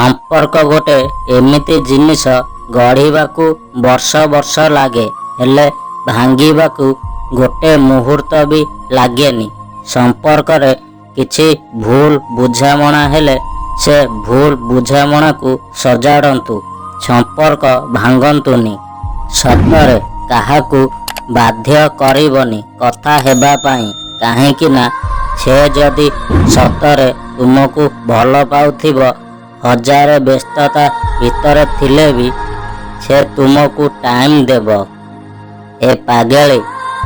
संपर्क गोटे एमिति जिनिस गढ़िबाकू वर्ष वर्ष लागे हेले भांगिबाकू गोटे मुहूर्त भी लागेनी। संपर्क रे किछि भूल बुझामणा हेले से भूल बुझामणा को सजाड़ंतु, संपर्क भांगंतुनी। सतरे काहाकू बाध्य करिबनी कथा हेबा पाई, काहेकि ना से जदि सतरे तुमको भल पाउथिबो हजार व्यस्तता भितर थिले भी से तुमको टाइम देव। ए पागेली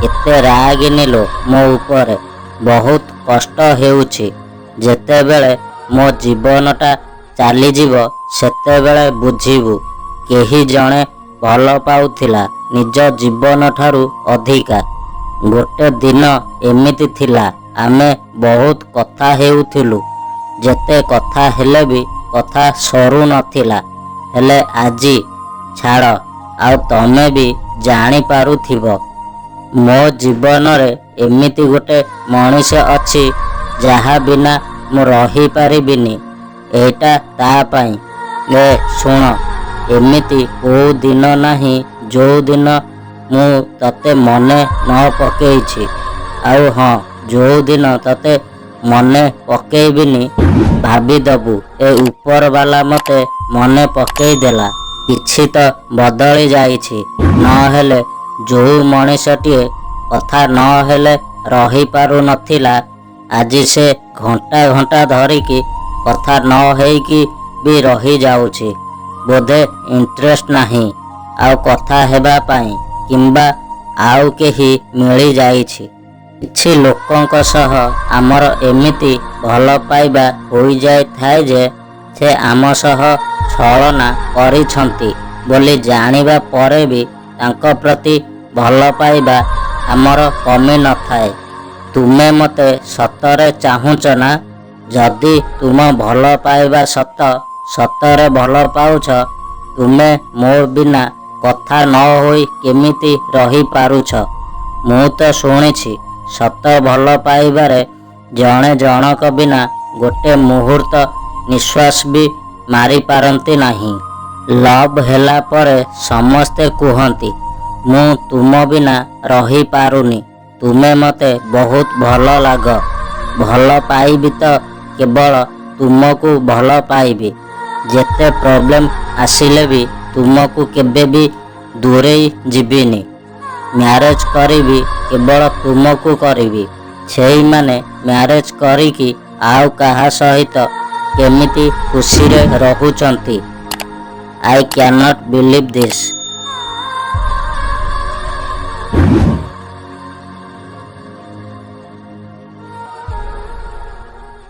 एते रागिनी लो मो ऊपर बहुत कष्ट हेउछि। जेतेबेले मो जीवनटा चाली जीव सेतेबेले बुझिबु केही जणे भल पाउथिला निज जीवन ठारू अधिका। गोटे दिन एमिति थिला आमे बहुत कथा हेउथिलु, जेते कथा हेले भी कथा सरू नथिला। हेले आजी छाड़ आउ तमे भी जानी पारुथिबो मो जीवन रे एमिति गोटे मनीष अछि जहा बिना मु रही पारिबिनी। एटा ता पाई ए सुन, एमिति को दिन नाही जो दिन मु तते मने न पकेइछि। आउ हाँ, जो दिन तते मने पकेइबिनी भाविदबु ए ऊपर वाला मते मने पकेई देला। किछि तो बदली जाइछि, न हेले जो मनीषटिए कथा न हेले रही पारु नथिला आज से घंटा घंटा धरिकी कथा न हेइकी भी रही जाउछि। बोधे इंटरेस्ट नाही आउ कथा हेबा पाई किंबा आउ केही मिली जाइछि। किछि लोकंक सह आमर एमिति भल पाइबा होई जाय थाए जे से आम सह छलना करिछंती बोली जानिबा परे भी तांको प्रति भल पाइबा आमर कमी न थाए। तुमे मते सतरे चाहुच ना? जदि तुम भल पाइबा सतरे भल पाउछ, तुमे मोर बिना कथा न होई केमिति रही पारुछ? मु तो शुणिछि सत भल पाइबारे जणे जनक बिना गोटे मुहूर्त निश्वास भी मारी पारंती नाही। लव हेला परे समस्ते कुहंती मु तुम बिना रही पारुनी, तुमे मते बहुत भल लाग। भल पाइबी तो केवल तुमको भल पाइबी, जेते प्रॉब्लम आसिले भी तुमको केबे भी दूरेई जीविनी। मैरेज करीबी केवल तुमको करीबी, छेई माने मैरेज करिकी आउ कहा सहित केमिति खुशी रे रहुचंती। I can not believe this.